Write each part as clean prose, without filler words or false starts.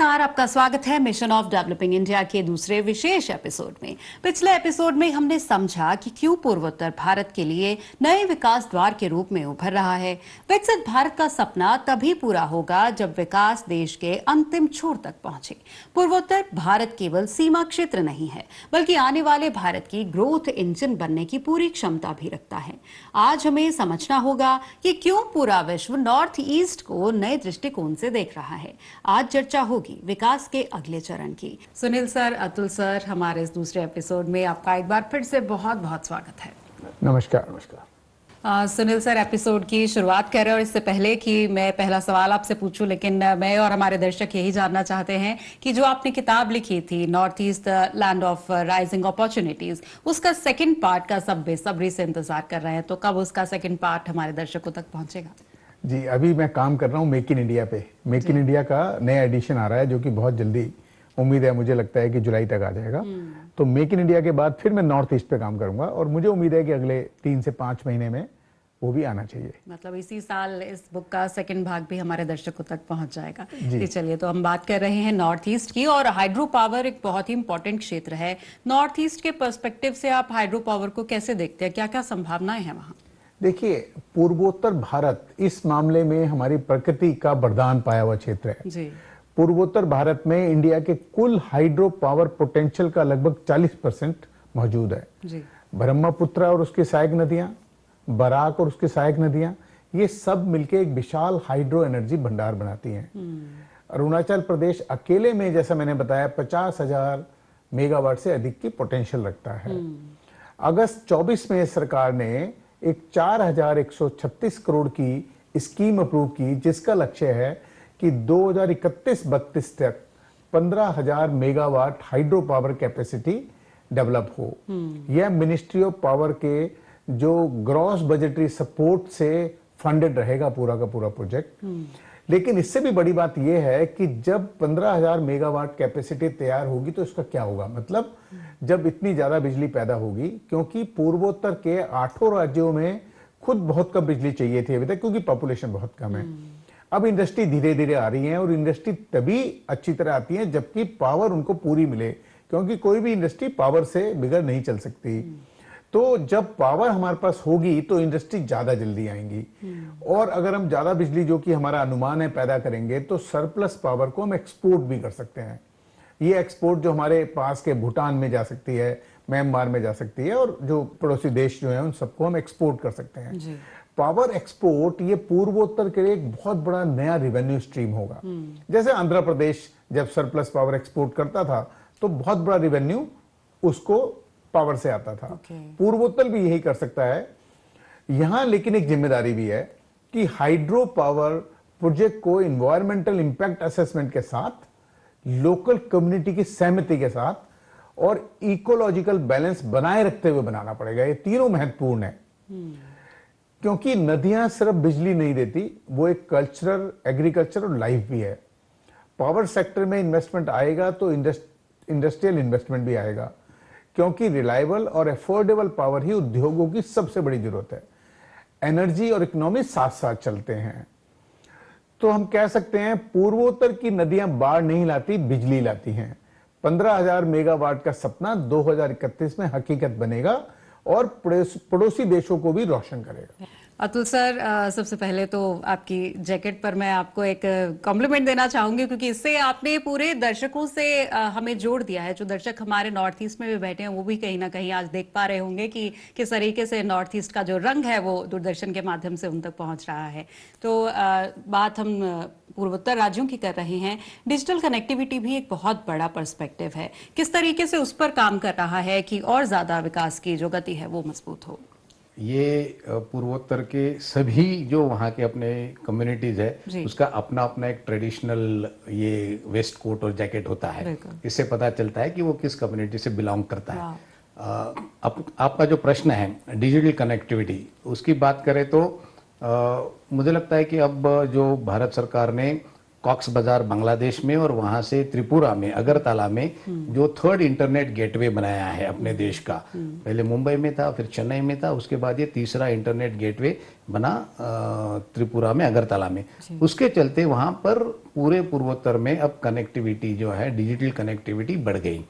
नमस्कार, आपका स्वागत है मिशन ऑफ डेवलपिंग इंडिया के दूसरे विशेष एपिसोड में। पिछले एपिसोड में हमने समझा कि क्यों पूर्वोत्तर भारत के लिए नए विकास द्वार के रूप में उभर रहा है। विकसित भारत का सपना तभी पूरा होगा जब विकास देश के अंतिम छोर तक पहुंचे। पूर्वोत्तर भारत केवल सीमा क्षेत्र नहीं है, बल्कि आने वाले भारत की ग्रोथ इंजन बनने की पूरी क्षमता भी रखता है। आज हमें समझना होगा कि क्यों पूरा विश्व नॉर्थ ईस्ट को नए दृष्टिकोण से देख रहा है। आज चर्चा होगी विकास के अगले चरण की। सुनील सर, अतुल सर, हमारे इस दूसरे एपिसोड में आपका एक बार फिर से बहुत बहुत स्वागत है। नमस्कार। नमस्कार। सुनील सर, एपिसोड की शुरुआत कर रहे हैं और इससे पहले कि मैं पहला सवाल आपसे पूछूं, लेकिन मैं और हमारे दर्शक यही जानना चाहते हैं कि जो आपने किताब लिखी थी north east land of rising opportunities, उसका सेकंड पार्ट का सब बेसब्री से इंतजार कर रहे हैं, तो कब उसका सेकंड पार्ट हमारे दर्शकों तक पहुंचेगा? जी, अभी मैं काम कर रहा हूँ मेक इन इंडिया पे। मेक इन इंडिया का नया एडिशन आ रहा है जो कि बहुत जल्दी, उम्मीद है, मुझे लगता है कि जुलाई तक आ जाएगा। तो मेक इन इंडिया के बाद फिर मैं नॉर्थ ईस्ट पे काम करूंगा और मुझे उम्मीद है कि अगले 3 से 5 महीने में वो भी आना चाहिए। मतलब इसी साल इस बुक का सेकंड भाग भी हमारे दर्शकों तक पहुंच जाएगा। जी चलिए, तो हम बात कर रहे हैं नॉर्थ ईस्ट की, और हाइड्रो पावर एक बहुत ही इंपॉर्टेंट क्षेत्र है। नॉर्थ ईस्ट के पर्सपेक्टिव से आप हाइड्रो पावर को कैसे देखते हैं? क्या क्या संभावनाएं हैं वहां? देखिए, पूर्वोत्तर भारत इस मामले में हमारी प्रकृति का वरदान पाया हुआ क्षेत्र है। जी। पूर्वोत्तर भारत में इंडिया के कुल हाइड्रो पावर पोटेंशियल का लगभग 40% मौजूद है। जी। ब्रह्मपुत्र और उसकी सहायक नदियां, बराक और उसकी सहायक नदियां, ये सब मिलके एक विशाल हाइड्रो एनर्जी भंडार बनाती हैं। अरुणाचल प्रदेश अकेले में, जैसा मैंने बताया, 50,000 मेगावाट से अधिक की पोटेंशियल रखता है। अगस्त 24 में सरकार ने एक 4,136 करोड़ की स्कीम अप्रूव की, जिसका लक्ष्य है कि 2031-32 तक 15,000 megawatt hydro power capacity develop हो। यह मिनिस्ट्री ऑफ पावर के जो ग्रॉस बजटरी सपोर्ट से फंडेड रहेगा पूरा का पूरा प्रोजेक्ट। लेकिन इससे भी बड़ी बात यह है कि जब 15,000 मेगावाट कैपेसिटी तैयार होगी तो इसका क्या होगा, मतलब जब इतनी ज्यादा बिजली पैदा होगी, क्योंकि पूर्वोत्तर के 8 राज्यों में खुद बहुत कम बिजली चाहिए थी अभी तक, क्योंकि पॉपुलेशन बहुत कम है। अब इंडस्ट्री धीरे धीरे आ रही है और इंडस्ट्री तभी अच्छी तरह आती है जबकि पावर उनको पूरी मिले, क्योंकि कोई भी इंडस्ट्री पावर से बिगड़ नहीं चल सकती। तो जब पावर हमारे पास होगी तो इंडस्ट्री ज्यादा जल्दी आएंगी, और अगर हम ज्यादा बिजली, जो कि हमारा अनुमान है, पैदा करेंगे तो सरप्लस पावर को हम एक्सपोर्ट भी कर सकते हैं। ये एक्सपोर्ट जो हमारे पास के भूटान में जा सकती है, म्यांमार में जा सकती है, और जो पड़ोसी देश जो है उन सबको हम एक्सपोर्ट कर सकते हैं। पावर एक्सपोर्ट ये पूर्वोत्तर के लिए एक बहुत बड़ा नया रेवेन्यू स्ट्रीम होगा। जैसे आंध्र प्रदेश जब सरप्लस पावर एक्सपोर्ट करता था तो बहुत बड़ा रेवेन्यू उसको पावर से आता था। पूर्वोत्तर भी यही कर सकता है यहां, लेकिन एक जिम्मेदारी भी है कि हाइड्रो पावर प्रोजेक्ट को एनवायरमेंटल इंपैक्ट असेसमेंट के साथ, लोकल कम्युनिटी की सहमति के साथ और इकोलॉजिकल बैलेंस बनाए रखते हुए बनाना पड़ेगा। ये तीनों महत्वपूर्ण है, क्योंकि नदियां सिर्फ बिजली नहीं देती, वो एक कल्चरल, एग्रीकल्चर और लाइफ भी है। पावर सेक्टर में इन्वेस्टमेंट आएगा तो इंडस्ट्रियल इन्वेस्टमेंट भी आएगा, क्योंकि रिलायबल और अफोर्डेबल पावर ही उद्योगों की सबसे बड़ी जरूरत है। एनर्जी और इकोनॉमी साथ साथ चलते हैं। तो हम कह सकते हैं पूर्वोत्तर की नदियां बाढ़ नहीं लाती, बिजली लाती हैं। 15,000 मेगावाट का सपना 2031 में हकीकत बनेगा और पड़ोसी देशों को भी रोशन करेगा। अतुल सर, सबसे पहले तो आपकी जैकेट पर मैं आपको एक कॉम्प्लीमेंट देना चाहूंगी, क्योंकि इससे आपने पूरे दर्शकों से हमें जोड़ दिया है। जो दर्शक हमारे नॉर्थ ईस्ट में भी बैठे हैं वो भी कहीं ना कहीं आज देख पा रहे होंगे कि किस तरीके से नॉर्थ ईस्ट का जो रंग है वो दूरदर्शन के माध्यम से उन तक पहुंच रहा है। तो बात हम पूर्वोत्तर राज्यों की कर रहे हैं। डिजिटल कनेक्टिविटी भी एक बहुत बड़ा पर्सपेक्टिव है। किस तरीके से उस पर काम कर रहा है कि और ज्यादा विकास की जो गति है वो मजबूत हो? ये पूर्वोत्तर के सभी जो वहाँ के अपने कम्युनिटीज है, उसका अपना अपना एक ट्रेडिशनल ये वेस्ट कोट और जैकेट होता है। इससे पता चलता है कि वो किस कम्युनिटी से बिलोंग करता है। आपका जो प्रश्न है डिजिटल कनेक्टिविटी, उसकी बात करें तो मुझे लगता है कि अब जो भारत सरकार ने कॉक्स बाजार बांग्लादेश में और वहां से त्रिपुरा में अगरतला में जो थर्ड इंटरनेट गेटवे बनाया है अपने देश का। पहले मुंबई में था, फिर चेन्नई में था, उसके बाद ये तीसरा इंटरनेट गेटवे बना त्रिपुरा में अगरतला में। उसके चलते वहां पर पूरे पूर्वोत्तर में अब कनेक्टिविटी जो है, डिजिटल कनेक्टिविटी बढ़ गई।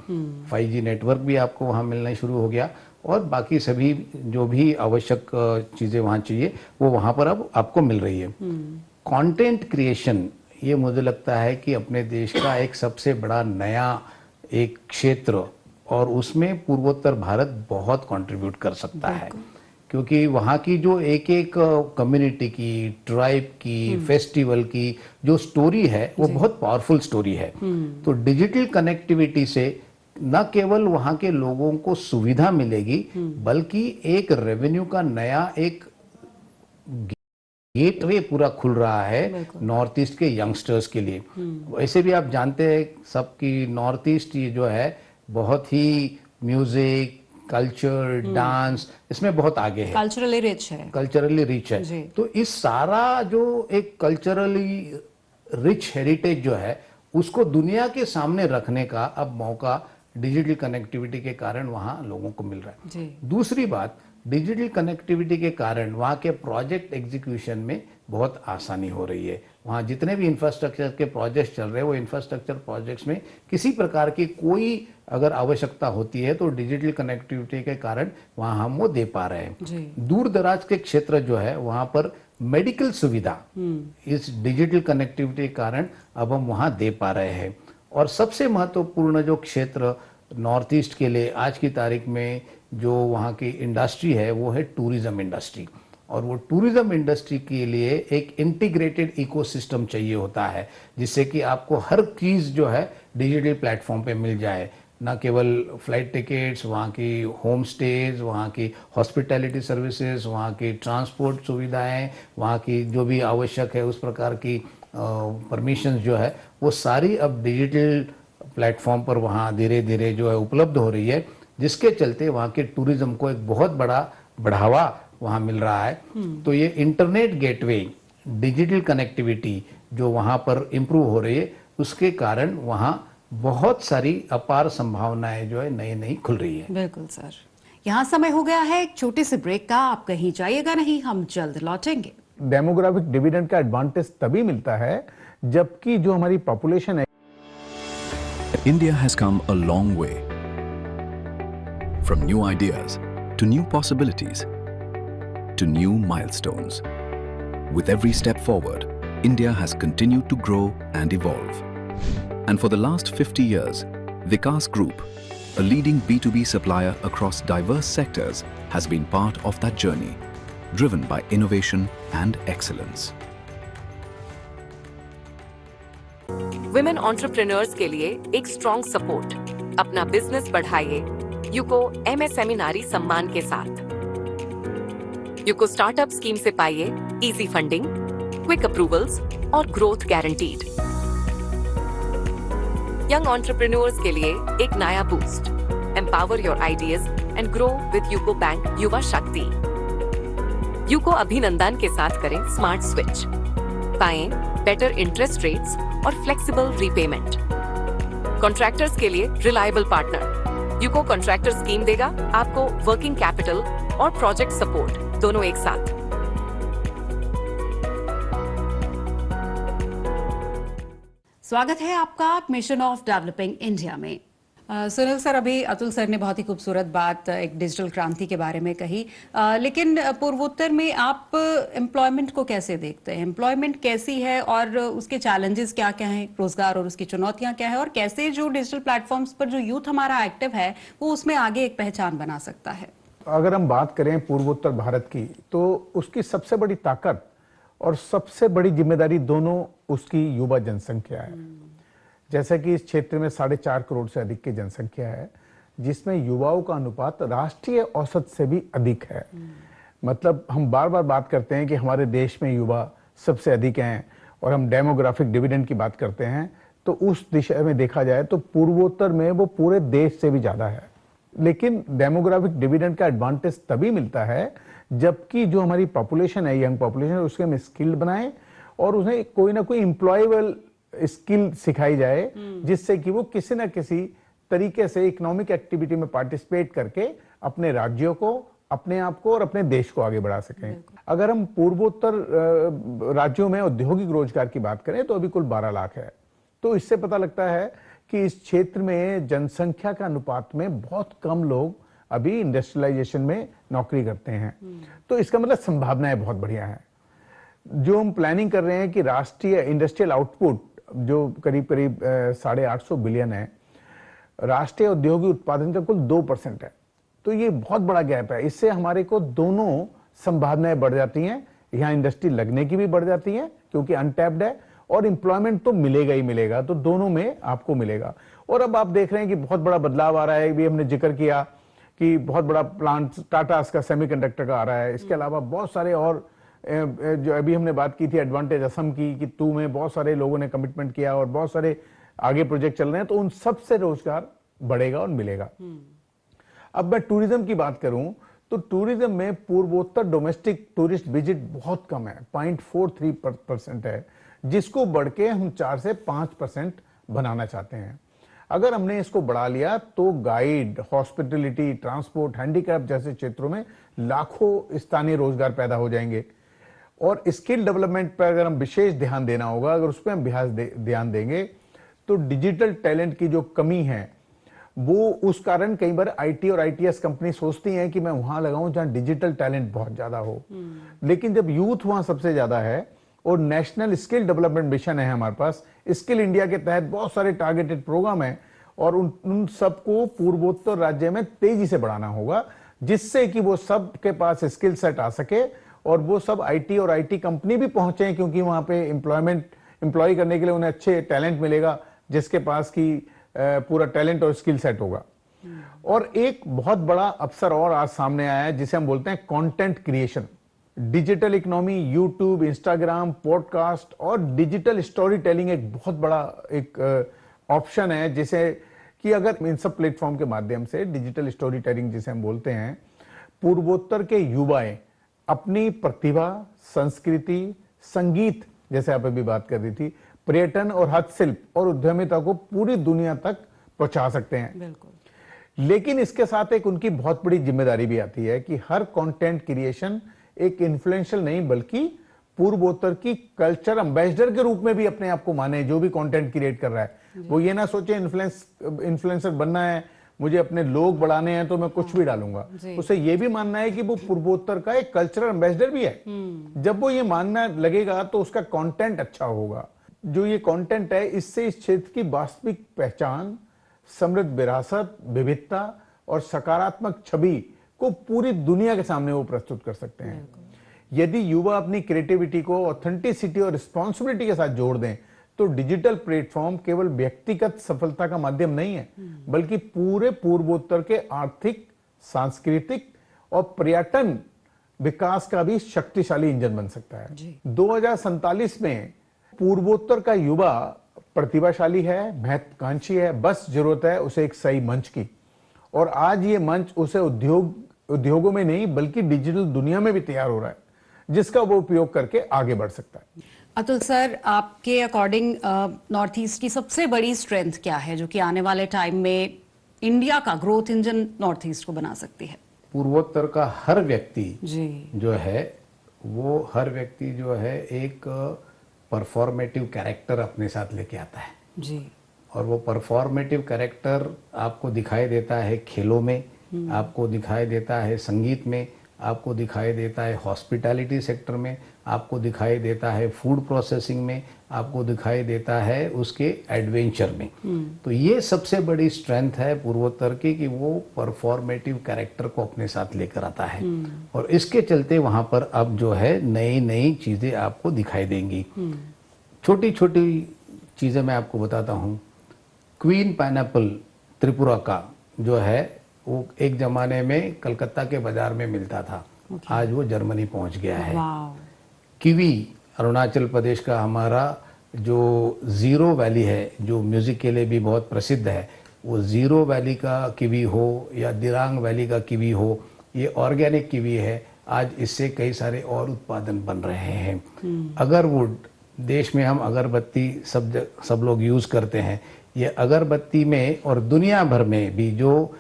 5G नेटवर्क भी आपको वहां मिलना शुरू हो गया और बाकी सभी जो भी आवश्यक चीजें वहां चाहिए वो वहां पर अब आपको मिल रही है। कंटेंट क्रिएशन, ये मुझे लगता है कि अपने देश का एक सबसे बड़ा नया एक क्षेत्र, और उसमें पूर्वोत्तर भारत बहुत कंट्रीब्यूट कर सकता है, क्योंकि वहाँ की जो एक एक कम्युनिटी की, ट्राइब की, फेस्टिवल की जो स्टोरी है वो बहुत पावरफुल स्टोरी है। तो डिजिटल कनेक्टिविटी से न केवल वहाँ के लोगों को सुविधा मिलेगी बल्कि एक रेवेन्यू का नया एक गेटवे पूरा खुल रहा है नॉर्थ ईस्ट के यंगस्टर्स के लिए। वैसे भी आप जानते हैं सबकी नॉर्थ ईस्ट ये जो है बहुत ही म्यूजिक, कल्चर, डांस, इसमें बहुत आगे है, कल्चरली रिच है, कल्चरली रिच है। तो इस सारा जो एक कल्चरली रिच हेरिटेज जो है उसको दुनिया के सामने रखने का अब मौका डिजिटल कनेक्टिविटी के कारण वहां लोगों को मिल रहा है। दूसरी बात, डिजिटल कनेक्टिविटी के कारण वहाँ के प्रोजेक्ट एग्जीक्यूशन में बहुत आसानी हो रही है। वहाँ जितने भी इंफ्रास्ट्रक्चर के प्रोजेक्ट्स चल रहे हैं वो इंफ्रास्ट्रक्चर प्रोजेक्ट्स में किसी प्रकार की कोई अगर आवश्यकता होती है तो डिजिटल कनेक्टिविटी के कारण वहाँ हम वो दे पा रहे हैं। दूर दराज के क्षेत्र जो है वहाँ पर मेडिकल सुविधा इस डिजिटल कनेक्टिविटी के कारण अब हम वहाँ दे पा रहे हैं। और सबसे महत्वपूर्ण जो क्षेत्र नॉर्थ ईस्ट के लिए आज की तारीख में जो वहाँ की इंडस्ट्री है वो है टूरिज्म इंडस्ट्री। और वो टूरिज्म इंडस्ट्री के लिए एक इंटीग्रेटेड इकोसिस्टम चाहिए होता है, जिससे कि आपको हर चीज़ जो है डिजिटल प्लेटफॉर्म पे मिल जाए। न केवल फ्लाइट टिकट्स, वहाँ की होम स्टेज, वहाँ की हॉस्पिटैलिटी सर्विसेज, वहाँ की ट्रांसपोर्ट सुविधाएं, वहाँ की जो भी आवश्यक है उस प्रकार की परमिशंस जो है वो सारी अब डिजिटल प्लेटफॉर्म पर वहाँ धीरे धीरे जो है उपलब्ध हो रही है, जिसके चलते वहाँ के टूरिज्म को एक बहुत बड़ा बढ़ावा वहाँ मिल रहा है। तो ये इंटरनेट गेटवे, डिजिटल कनेक्टिविटी जो वहाँ पर इम्प्रूव हो रही है उसके कारण वहाँ बहुत सारी अपार संभावनाएं जो है नई नई खुल रही है। बिल्कुल सर, यहाँ समय हो गया है एक छोटे से ब्रेक का, आप कहीं जाइएगा नहीं, हम जल्द लौटेंगे। डेमोग्राफिक डिविडेंड का एडवांटेज तभी मिलता है जबकि जो हमारी पॉपुलेशन है। India has come a long way. From new ideas to new possibilities to new milestones. With every step forward, India has continued to grow and evolve. And for the last 50 years, Vikas Group, a leading B2B supplier across diverse sectors, has been part of that journey, driven by innovation and excellence. Women entrepreneurs के लिए एक strong support, अपना business बढ़ाइए UCO MSME नारी सम्मान के साथ। UCO startup scheme से पाइए इजी फंडिंग, क्विक अप्रूवल्स और ग्रोथ गारंटीड। यंग एंटरप्रेन्योर्स के लिए एक नया boost, empower your ideas and grow with UCO bank युवा शक्ति। यूको अभिनंदन के साथ करें स्मार्ट स्विच, पाएं बेटर इंटरेस्ट रेट्स और फ्लेक्सिबल रीपेमेंट। कॉन्ट्रैक्टर्स के लिए reliable partner, UCO contractor scheme देगा आपको वर्किंग कैपिटल और प्रोजेक्ट सपोर्ट दोनों एक साथ। स्वागत है आपका मिशन ऑफ डेवलपिंग इंडिया में। सुनील सर, अभी अतुल सर ने बहुत ही खूबसूरत बात एक डिजिटल क्रांति के बारे में कही, लेकिन पूर्वोत्तर में आप एम्प्लॉयमेंट को कैसे देखते हैं? एम्प्लॉयमेंट कैसी है और उसके चैलेंजेस क्या क्या हैं, रोजगार और उसकी चुनौतियां क्या है, और कैसे जो डिजिटल प्लेटफॉर्म्स पर जो यूथ हमारा एक्टिव है वो उसमें आगे एक पहचान बना सकता है? अगर हम बात करें पूर्वोत्तर भारत की, तो उसकी सबसे बड़ी ताकत और सबसे बड़ी जिम्मेदारी दोनों उसकी युवा जनसंख्या है। जैसे कि इस क्षेत्र में 4.5 करोड़ से अधिक की जनसंख्या है, जिसमें युवाओं का अनुपात राष्ट्रीय औसत से भी अधिक है। मतलब हम बार बार बात करते हैं कि हमारे देश में युवा सबसे अधिक हैं और हम डेमोग्राफिक डिविडेंड की बात करते हैं, तो उस दिशा में देखा जाए तो पूर्वोत्तर में वो पूरे देश से भी ज्यादा है। लेकिन डेमोग्राफिक डिविडेंड का एडवांटेज तभी मिलता है जबकि जो हमारी पॉपुलेशन है, यंग पॉपुलेशन, उसके हम स्किल्ड बनाएं और उन्हें कोई ना कोई एम्प्लॉयबल स्किल सिखाई जाए जिससे कि वो किसी न किसी तरीके से इकोनॉमिक एक्टिविटी में पार्टिसिपेट करके अपने राज्यों को, अपने आप को और अपने देश को आगे बढ़ा सकें। अगर हम पूर्वोत्तर राज्यों में औद्योगिक रोजगार की बात करें तो अभी कुल 12 लाख है। तो इससे पता लगता है कि इस क्षेत्र में जनसंख्या का अनुपात में बहुत कम लोग अभी इंडस्ट्रियलाइजेशन में नौकरी करते हैं। तो इसका मतलब संभावनाएं बहुत बढ़िया हैं। जो हम प्लानिंग कर रहे हैं कि राष्ट्रीय इंडस्ट्रियल आउटपुट जो करीब करीब 850 बिलियन है, राष्ट्रीय औद्योगिक उत्पादन का कुल 2% है। तो ये बहुत बड़ा गैप है। इससे हमारे को दोनों संभावनाएं बढ़ जाती हैं। यहाँ इंडस्ट्री लगने की भी बढ़ जाती है क्योंकि अनटैप्ड है, और एम्प्लॉयमेंट तो मिलेगा ही मिलेगा। तो दोनों में आपको मिलेगा। और अब आप देख रहे हैं कि बहुत बड़ा बदलाव आ रहा है। भी हमने जिक्र किया कि बहुत बड़ा प्लांट टाटा का सेमीकंडक्टर का आ रहा है। इसके अलावा बहुत सारे और जो अभी हमने बात की थी एडवांटेज असम की, कि टू में बहुत सारे लोगों ने कमिटमेंट किया और बहुत सारे आगे प्रोजेक्ट चल रहे हैं। तो उन सब से रोजगार बढ़ेगा और मिलेगा। अब मैं टूरिज्म की बात करूं तो टूरिज्म में पूर्वोत्तर डोमेस्टिक टूरिस्ट विजिट बहुत कम है, 0.43% है, जिसको बढ़ के हम 4 से 5% बनाना चाहते हैं। अगर हमने इसको बढ़ा लिया तो गाइड, हॉस्पिटलिटी, ट्रांसपोर्ट, हैंडीक्राफ्ट जैसे क्षेत्रों में लाखों स्थानीय रोजगार पैदा हो जाएंगे। और स्किल डेवलपमेंट पर अगर हम विशेष ध्यान देना होगा, अगर उस पर हम ध्यान देंगे तो डिजिटल टैलेंट की जो कमी है वो उस कारण कई बार आईटी और आईटीएस कंपनी सोचती हैं कि मैं वहां लगाऊं जहां डिजिटल टैलेंट बहुत ज्यादा हो। लेकिन जब यूथ वहां सबसे ज्यादा है और नेशनल स्किल डेवलपमेंट मिशन है हमारे पास, स्किल इंडिया के तहत बहुत सारे टारगेटेड प्रोग्राम है, और उन सबको पूर्वोत्तर राज्य में तेजी से बढ़ाना होगा, जिससे कि वो सब के पास स्किल सेट आ सके और वो सब आईटी और आईटी कंपनी भी पहुंचे, क्योंकि वहां पे एम्प्लॉय करने के लिए उन्हें अच्छे टैलेंट मिलेगा जिसके पास की पूरा टैलेंट और स्किल सेट होगा। और एक बहुत बड़ा अवसर और आज सामने आया है जिसे हम बोलते हैं content creation. Digital economy, YouTube, Instagram, podcast और डिजिटल स्टोरी टेलिंग एक बहुत बड़ा एक ऑप्शन है, जिसे कि अगर इन सब प्लेटफॉर्म के माध्यम से डिजिटल स्टोरी टेलिंग जिसे हम बोलते हैं, पूर्वोत्तर के युवाएं अपनी प्रतिभा, संस्कृति, संगीत जैसे आप अभी बात कर रही थी, पर्यटन और हस्तशिल्प और उद्यमिता को पूरी दुनिया तक पहुंचा सकते हैं। बिल्कुल। लेकिन इसके साथ एक उनकी बहुत बड़ी जिम्मेदारी भी आती है कि हर कंटेंट क्रिएशन एक इन्फ्लुएंशियल नहीं बल्कि पूर्वोत्तर की कल्चर एम्बेसडर के रूप में भी अपने आप को माने। जो भी कंटेंट क्रिएट कर रहा है वो ये ना सोचे इन्फ्लुएंसर बनना है, मुझे अपने लोग बढ़ाने हैं तो मैं कुछ भी डालूंगा। उसे ये भी मानना है कि वो पूर्वोत्तर का एक कल्चरल एम्बेसडर भी है। जब वो ये मानना लगेगा तो उसका कंटेंट अच्छा होगा। जो ये कंटेंट है इससे इस क्षेत्र की वास्तविक पहचान, समृद्ध विरासत, विविधता और सकारात्मक छवि को पूरी दुनिया के सामने वो प्रस्तुत कर सकते हैं। यदि युवा अपनी क्रिएटिविटी को ऑथेंटिसिटी और रिस्पॉन्सिबिलिटी के साथ जोड़ दें तो डिजिटल प्लेटफॉर्म केवल व्यक्तिगत सफलता का माध्यम नहीं है, बल्कि पूरे पूर्वोत्तर के आर्थिक, सांस्कृतिक और पर्यटन विकास का भी शक्तिशाली इंजन बन सकता है। 2047 में पूर्वोत्तर का युवा प्रतिभाशाली है, महत्वाकांक्षी है, बस जरूरत है उसे एक सही मंच की। और आज ये मंच उसे उद्योगों में नहीं बल्कि डिजिटल दुनिया में भी तैयार हो रहा है, जिसका वो उपयोग करके आगे बढ़ सकता है। अतुल सर, आपके अकॉर्डिंग नॉर्थ ईस्ट की सबसे बड़ी स्ट्रेंथ क्या है जो कि आने वाले टाइम में इंडिया का ग्रोथ इंजन नॉर्थ ईस्ट को बना सकती है? पूर्वोत्तर का हर व्यक्ति जो है वो हर व्यक्ति जो है एक परफॉर्मेटिव कैरेक्टर अपने साथ लेके आता है जी। और वो परफॉर्मेटिव कैरेक्टर आपको दिखाई देता है खेलों में, आपको दिखाई देता है संगीत में, आपको दिखाई देता है हॉस्पिटैलिटी सेक्टर में, आपको दिखाई देता है फूड प्रोसेसिंग में, आपको दिखाई देता है उसके एडवेंचर में। तो ये सबसे बड़ी स्ट्रेंथ है पूर्वोत्तर की कि वो परफॉर्मेटिव कैरेक्टर को अपने साथ लेकर आता है। और इसके चलते वहां पर अब जो है नई नई चीजें आपको दिखाई देंगी। छोटी छोटी चीजें मैं आपको बताता हूँ। क्वीन पाइनएप्पल त्रिपुरा का जो है वो एक जमाने में कलकत्ता के बाजार में मिलता था, आज वो जर्मनी पहुंच गया है। किवी अरुणाचल प्रदेश का हमारा जो जीरो वैली है, जो म्यूजिक के लिए भी बहुत प्रसिद्ध है, वो जीरो वैली का किवी हो या दिरांग वैली का किवी हो, ये ऑर्गेनिक किवी है। आज इससे कई सारे और उत्पादन बन रहे हैं। अगरवुड देश में हम अगरबत्ती सब लोग यूज़ करते हैं। ये अगरबत्ती में और दुनिया भर में भी जो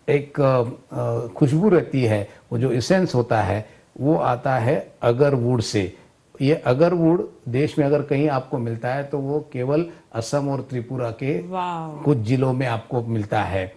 एक खुशबू रहती है, वो जो एसेंस होता है, वो आता है अगरवुड से। ये अगरवुड देश में अगर कहीं आपको मिलता है तो वो केवल असम और त्रिपुरा के कुछ जिलों में आपको मिलता है।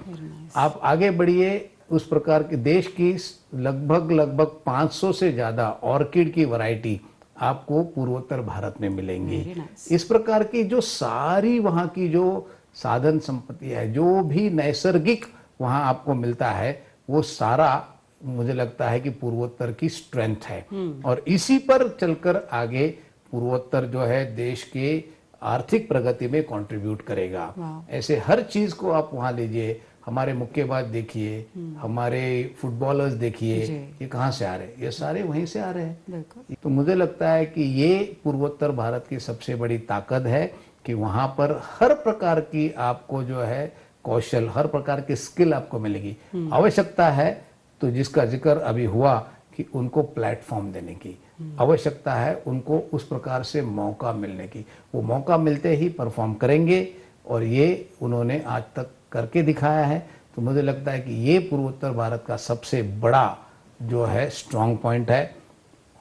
आप आगे बढ़िए, उस प्रकार के देश की लगभग 500 से ज़्यादा ऑर्किड की वैरायटी आपको पूर्वोत्तर भारत में मिलेंगी। इस प्रकार की जो सारी वहाँ की जो साधन संपत्ति है, जो भी नैसर्गिक वहाँ आपको मिलता है, वो सारा मुझे लगता है कि पूर्वोत्तर की स्ट्रेंथ है। और इसी पर चलकर आगे पूर्वोत्तर जो है देश के आर्थिक प्रगति में कंट्रीब्यूट करेगा। ऐसे हर चीज को आप वहाँ लीजिए, हमारे मुक्केबाज देखिए, हमारे फुटबॉलर्स देखिए, ये कहाँ से आ रहे हैं? ये सारे वहीं से आ रहे हैं। तो मुझे लगता है कि ये पूर्वोत्तर भारत की सबसे बड़ी ताकत है कि वहाँ पर हर प्रकार की आपको जो है कौशल, हर प्रकार की स्किल आपको मिलेगी। आवश्यकता है तो जिसका जिक्र अभी हुआ कि उनको प्लेटफॉर्म देने की आवश्यकता है, उनको उस प्रकार से मौका मिलने की। वो मौका मिलते ही परफॉर्म करेंगे और ये उन्होंने आज तक करके दिखाया है। तो मुझे लगता है कि ये पूर्वोत्तर भारत का सबसे बड़ा जो है स्ट्रॉन्ग पॉइंट है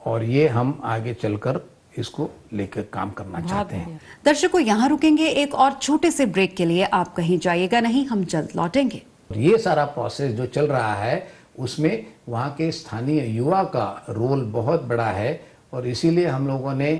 और ये हम आगे चलकर इसको लेकर काम करना चाहते हैं। दर्शकों, यहाँ रुकेंगे एक और छोटे से ब्रेक के लिए। आप कहीं जाइएगा नहीं, हम जल्द लौटेंगे। ये सारा प्रोसेस जो चल रहा है उसमें वहाँ के स्थानीय युवा का रोल बहुत बड़ा है और इसीलिए हम लोगों ने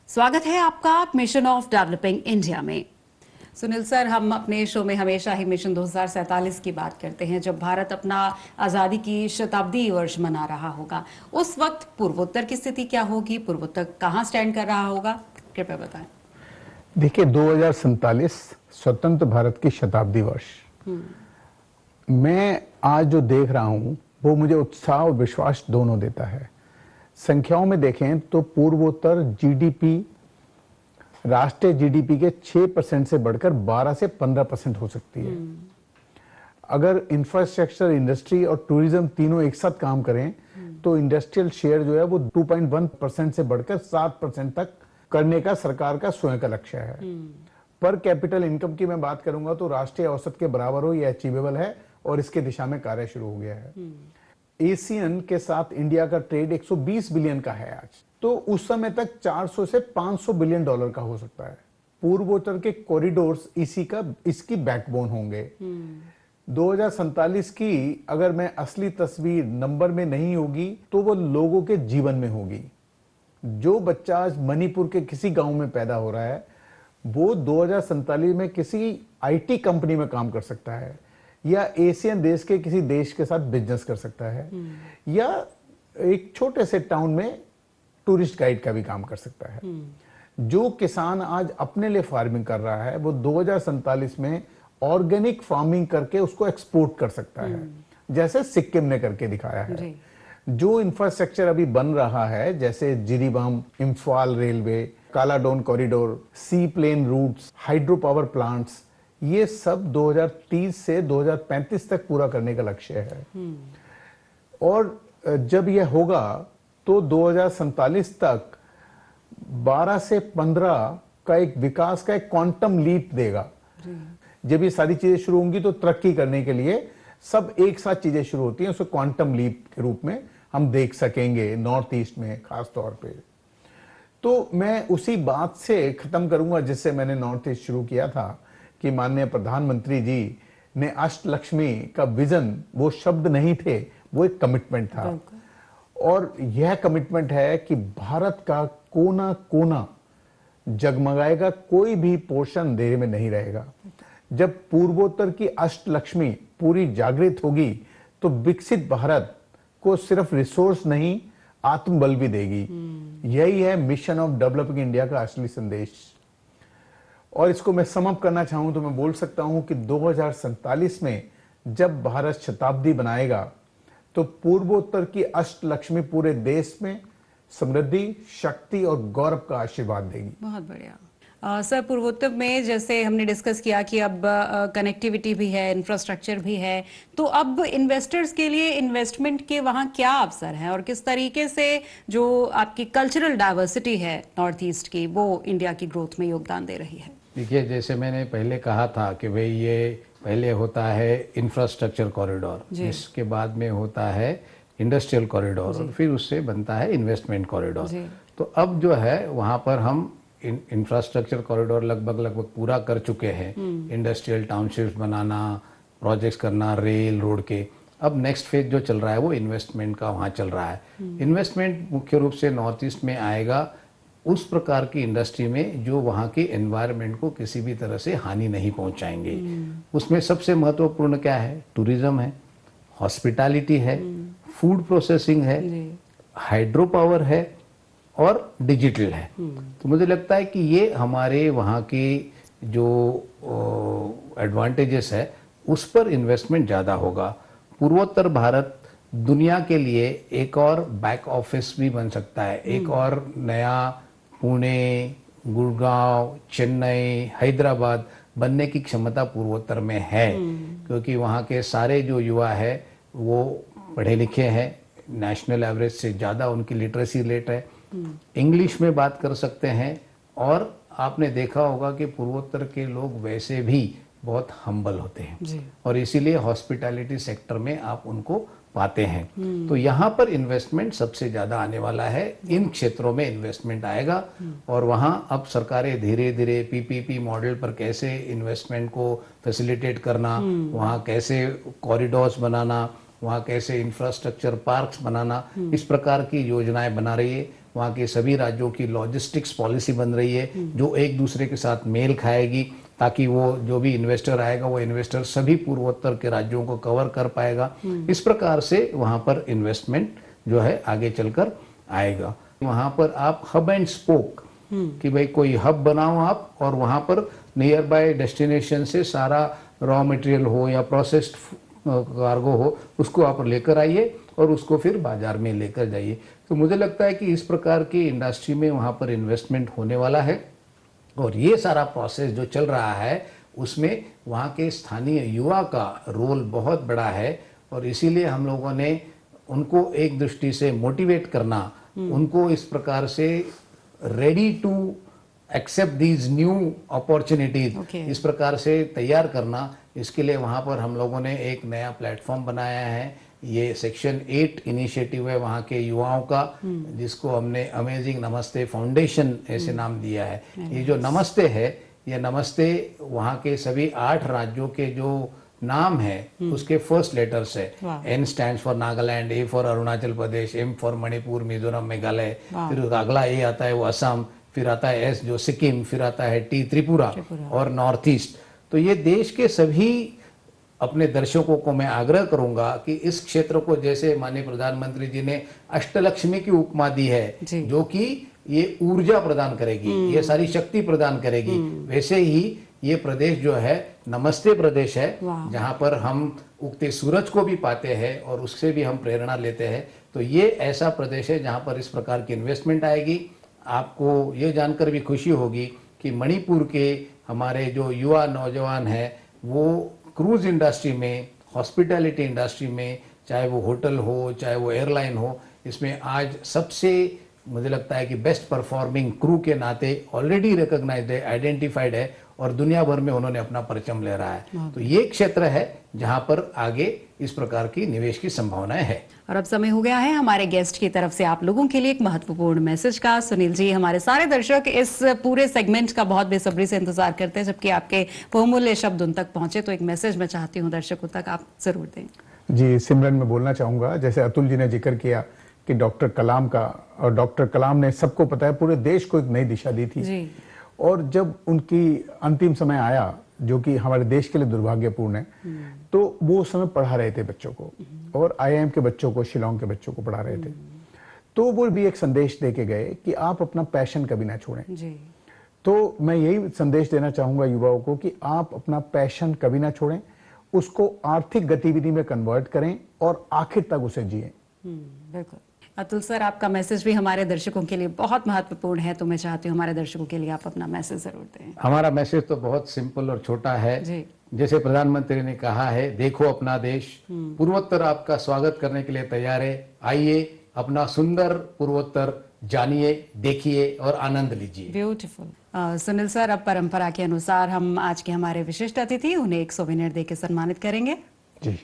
स्वागत है आपका मिशन ऑफ डेवलपिंग इंडिया में। सुनील सर, हम अपने शो में हमेशा ही मिशन 2047 की बात करते हैं, जब भारत अपना आज़ादी की शताब्दी वर्ष मना रहा होगा। उस वक्त पूर्वोत्तर की स्थिति क्या होगी, पूर्वोत्तर कहाँ स्टैंड कर रहा होगा, कृपया बताएं। देखिए, 2047 स्वतंत्र भारत की शताब्दी वर्ष, मैं आज जो देख रहा हूँ वो मुझे उत्साह और विश्वास दोनों देता है। संख्याओं में देखें तो पूर्वोत्तर जीडीपी राष्ट्रीय जीडीपी के 6% से बढ़कर 12 से 15% हो सकती है। अगर इंफ्रास्ट्रक्चर, इंडस्ट्री और टूरिज्म तीनों एक साथ काम करें तो इंडस्ट्रियल शेयर जो है वो 2.1% से बढ़कर 7% तक करने का सरकार का स्वयं का लक्ष्य है। पर कैपिटल इनकम की मैं बात करूंगा तो राष्ट्रीय औसत के बराबर हो, यह अचीवेबल है और इसके दिशा में कार्य शुरू हो गया है। एशियन के साथ इंडिया का ट्रेड 120 बिलियन का है आज, तो उस समय तक 400 से 500 बिलियन डॉलर का हो सकता है। पूर्वोत्तर के कॉरिडोर्स इसकी बैकबोन होंगे। 2047 की अगर मैं असली तस्वीर नंबर में नहीं होगी तो वो लोगों के जीवन में होगी। जो बच्चा आज मणिपुर के किसी गांव में पैदा हो रहा है वो 2047 में किसी आईटी कंपनी में काम कर सकता है, या एशियन देश के किसी देश के साथ बिजनेस कर सकता है, या एक छोटे से टाउन में टूरिस्ट गाइड का भी काम कर सकता है। जो किसान आज अपने लिए फार्मिंग कर रहा है वो 2047 में ऑर्गेनिक फार्मिंग करके उसको एक्सपोर्ट कर सकता है, जैसे सिक्किम ने करके दिखाया है। जो इंफ्रास्ट्रक्चर अभी बन रहा है जैसे Jiribam Imphal railway, Kaladan corridor, sea plane routes, hydro power plants, ये सब 2030 से 2035 तक पूरा करने का लक्ष्य है। और जब यह होगा तो 2047 तक 12 से 15 का एक विकास का एक क्वांटम लीप देगा। जब ये सारी चीजें शुरू होंगी तो तरक्की करने के लिए सब एक साथ चीजें शुरू होती हैं, उसको क्वांटम लीप के रूप में हम देख सकेंगे नॉर्थ ईस्ट में खास तौर पे। तो मैं उसी बात से खत्म करूंगा जिससे मैंने नॉर्थ ईस्ट शुरू किया था कि माननीय प्रधानमंत्री जी ने अष्टलक्ष्मी का विजन वो शब्द नहीं थे, वो एक कमिटमेंट था। और यह कमिटमेंट है कि भारत का कोना कोना जगमगाएगा, कोई भी पोर्शन अंधेरे में नहीं रहेगा। जब पूर्वोत्तर की अष्टलक्ष्मी पूरी जागृत होगी तो विकसित भारत को सिर्फ रिसोर्स नहीं आत्मबल भी देगी। यही है मिशन ऑफ डेवलपिंग इंडिया का असली संदेश। और इसको मैं सम अप करना चाहूं तो मैं बोल सकता हूं कि 2047 में जब भारत शताब्दी बनाएगा तो पूर्वोत्तर की अष्टलक्ष्मी पूरे देश में समृद्धि, शक्ति और गौरव का आशीर्वाद देगी। बहुत बढ़िया। सर, पूर्वोत्तर में जैसे हमने डिस्कस किया कि अब कनेक्टिविटी भी है, इंफ्रास्ट्रक्चर भी है, तो अब इन्वेस्टर्स के लिए इन्वेस्टमेंट के वहाँ क्या अवसर हैं और किस तरीके से जो आपकी कल्चरल डाइवर्सिटी है नॉर्थ ईस्ट की वो इंडिया की ग्रोथ में योगदान दे रही है? देखिए, जैसे मैंने पहले कहा था कि भाई ये पहले होता है इंफ्रास्ट्रक्चर कॉरिडोर, इसके बाद में होता है इंडस्ट्रियल कॉरिडोर और फिर उससे बनता है इन्वेस्टमेंट कॉरिडोर। तो अब जो है वहाँ पर हम इंफ्रास्ट्रक्चर कॉरिडोर लगभग पूरा कर चुके हैं। इंडस्ट्रियल टाउनशिप्स बनाना, प्रोजेक्ट्स करना रेल रोड के। अब नेक्स्ट फेज जो चल रहा है वो इन्वेस्टमेंट का वहाँ चल रहा है। इन्वेस्टमेंट मुख्य रूप से नॉर्थ ईस्ट में आएगा उस प्रकार की इंडस्ट्री में जो वहाँ के एनवायरनमेंट को किसी भी तरह से हानि नहीं पहुँचाएंगे। उसमें सबसे महत्वपूर्ण क्या है? टूरिज्म है, हॉस्पिटैलिटी है, फूड प्रोसेसिंग है, हाइड्रो पावर है और डिजिटल है। तो मुझे लगता है कि ये हमारे वहाँ की जो एडवांटेजेस है उस पर इन्वेस्टमेंट ज़्यादा होगा। पूर्वोत्तर भारत दुनिया के लिए एक और बैक ऑफिस भी बन सकता है, एक और नया पुणे, गुड़गांव, चेन्नई, हैदराबाद बनने की क्षमता पूर्वोत्तर में है, क्योंकि वहाँ के सारे जो युवा है वो पढ़े लिखे हैं, नेशनल एवरेज से ज़्यादा उनकी लिटरेसी रेट है, इंग्लिश में बात कर सकते हैं और आपने देखा होगा कि पूर्वोत्तर के लोग वैसे भी बहुत हम्बल होते हैं और इसीलिए हॉस्पिटैलिटी सेक्टर में आप उनको पाते हैं। तो यहाँ पर इन्वेस्टमेंट सबसे ज़्यादा आने वाला है, इन क्षेत्रों में इन्वेस्टमेंट आएगा और वहाँ अब सरकारें धीरे धीरे पीपीपी मॉडल पर कैसे इन्वेस्टमेंट को फैसिलिटेट करना, वहाँ कैसे कॉरिडोर्स बनाना, वहाँ कैसे इंफ्रास्ट्रक्चर पार्क्स बनाना, इस प्रकार की योजनाएं बना रही है। वहाँ के सभी राज्यों की लॉजिस्टिक्स पॉलिसी बन रही है जो एक दूसरे के साथ मेल खाएगी, ताकि वो जो भी इन्वेस्टर आएगा वो इन्वेस्टर सभी पूर्वोत्तर के राज्यों को कवर कर पाएगा। इस प्रकार से वहाँ पर इन्वेस्टमेंट जो है आगे चलकर आएगा। वहाँ पर आप हब एंड स्पोक कि भाई कोई हब बनाओ आप और वहाँ पर नियर बाय डेस्टिनेशन से सारा रॉ मटेरियल हो या प्रोसेस्ड कार्गो हो उसको आप लेकर आइए और उसको फिर बाजार में लेकर जाइए। तो मुझे लगता है कि इस प्रकार की इंडस्ट्री में वहाँ पर इन्वेस्टमेंट होने वाला है और ये सारा प्रोसेस जो चल रहा है उसमें वहाँ के स्थानीय युवा का रोल बहुत बड़ा है और इसीलिए हम लोगों ने उनको एक दृष्टि से मोटिवेट करना, उनको इस प्रकार से ready to accept these new opportunities इस प्रकार से तैयार करना, इसके लिए वहाँ पर हम लोगों ने एक नया प्लेटफॉर्म बनाया है। ये सेक्शन 8 इनिशिएटिव है वहाँ के युवाओं का, जिसको हमने अमेजिंग नमस्ते फाउंडेशन ऐसे नाम दिया है। ये जो नमस्ते है, ये नमस्ते वहाँ के सभी 8 राज्यों के जो नाम है उसके फर्स्ट लेटर्स है। N stands for Nagaland, A for Arunachal Pradesh, M for Manipur, Mizoram, Meghalaya, फिर अगला A आता है वो असम, फिर आता है S जो सिक्किम, फिर आता है T त्रिपुरा और नॉर्थ ईस्ट। तो ये देश के सभी अपने दर्शकों को मैं आग्रह करूंगा कि इस क्षेत्र को, जैसे माननीय प्रधानमंत्री जी ने अष्टलक्ष्मी की उपमा दी है, जो कि ये ऊर्जा प्रदान करेगी, ये सारी शक्ति प्रदान करेगी, वैसे ही ये प्रदेश जो है नमस्ते प्रदेश है, जहां पर हम उगते सूरज को भी पाते हैं और उससे भी हम प्रेरणा लेते हैं। तो ये ऐसा प्रदेश है जहां पर इस प्रकार की इन्वेस्टमेंट आएगी। आपको ये जानकर भी खुशी होगी कि मणिपुर के हमारे जो युवा नौजवान हैं वो क्रूज इंडस्ट्री में, हॉस्पिटैलिटी इंडस्ट्री में, चाहे वो होटल हो, चाहे वो एयरलाइन हो, इसमें आज सबसे मुझे लगता है कि बेस्ट परफॉर्मिंग क्रू के नाते ऑलरेडी रिकॉग्नाइज्ड है, आइडेंटिफाइड है और दुनिया भर में उन्होंने अपना परचम ले रहा है। तो ये क्षेत्र है जहां पर आगे इस प्रकार की निवेश की संभावनाएं है। और अब समय हो गया है हमारे गेस्ट की तरफ से आप लोगों के लिए एक महत्वपूर्ण मैसेज का। सुनील जी, हमारे सारे दर्शक इस पूरे सेगमेंट का बहुत बेसब्री से इंतजार करते हैं, जबकि आपके बहुमूल्य शब्द उन तक पहुंचे, तो एक मैसेज मैं चाहती हूँ दर्शकों तक आप जरूर दें। जी सिमरन, मैं बोलना चाहूंगा, जैसे अतुल जी ने जिक्र किया कि डॉक्टर कलाम का, और डॉक्टर कलाम ने सबको पता है पूरे देश को एक नई दिशा दी थी जी। और जब उनकी अंतिम समय आया, जो कि हमारे देश के लिए दुर्भाग्यपूर्ण है, तो वो उस समय पढ़ा रहे थे बच्चों को, और आईआईएम के बच्चों को, शिलोंग के बच्चों को पढ़ा रहे थे। तो वो भी एक संदेश दे के गए कि आप अपना पैशन कभी ना छोड़ें जी। तो मैं यही संदेश देना चाहूंगा युवाओं को कि आप अपना पैशन कभी ना छोड़ें, उसको आर्थिक गतिविधि में कन्वर्ट करें और आखिर तक उसे जिए। बिल्कुल। अतुल सर, आपका मैसेज भी हमारे दर्शकों के लिए बहुत महत्वपूर्ण है, तो मैं चाहती हूँ हमारे दर्शकों के लिए आप अपना मैसेज जरूर दें। हमारा मैसेज तो बहुत सिंपल और छोटा है जी। जैसे प्रधानमंत्री ने कहा है, देखो अपना देश, पूर्वोत्तर आपका स्वागत करने के लिए तैयार है। आइए अपना सुंदर पूर्वोत्तर जानिए, देखिए और आनंद लीजिए। ब्यूटीफुल। सुनील सर, अब परंपरा के अनुसार हम आज के हमारे विशिष्ट अतिथि उन्हें एक सोवेनियर देकर सम्मानित करेंगे। जी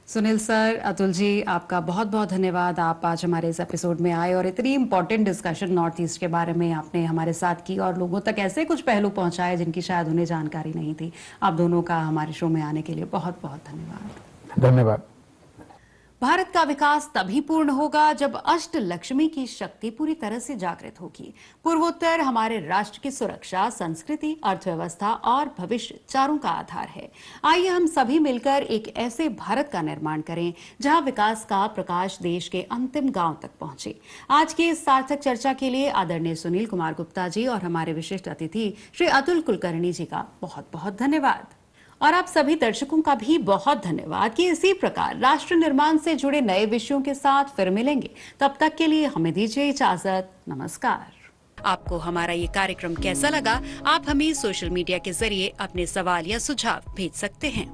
सुनील सर, अतुल जी, आपका बहुत बहुत धन्यवाद। आप आज हमारे इस एपिसोड में आए और इतनी इंपॉर्टेंट डिस्कशन नॉर्थ ईस्ट के बारे में आपने हमारे साथ की और लोगों तक ऐसे कुछ पहलू पहुंचाए जिनकी शायद उन्हें जानकारी नहीं थी। आप दोनों का हमारे शो में आने के लिए बहुत बहुत धन्यवाद। धन्यवाद। भारत का विकास तभी पूर्ण होगा जब अष्टलक्ष्मी की शक्ति पूरी तरह से जागृत होगी। पूर्वोत्तर हमारे राष्ट्र की सुरक्षा, संस्कृति, अर्थव्यवस्था और भविष्य चारों का आधार है। आइए हम सभी मिलकर एक ऐसे भारत का निर्माण करें जहां विकास का प्रकाश देश के अंतिम गांव तक पहुंचे। आज की इस सार्थक चर्चा के लिए आदरणीय सुनील कुमार गुप्ता जी और हमारे विशिष्ट अतिथि श्री अतुल कुलकर्णी जी का बहुत बहुत धन्यवाद। और आप सभी दर्शकों का भी बहुत धन्यवाद कि इसी प्रकार राष्ट्र निर्माण से जुड़े नए विषयों के साथ फिर मिलेंगे। तब तक के लिए हमें दीजिए इजाजत। नमस्कार। आपको हमारा ये कार्यक्रम कैसा लगा? आप हमें सोशल मीडिया के जरिए अपने सवाल या सुझाव भेज सकते हैं।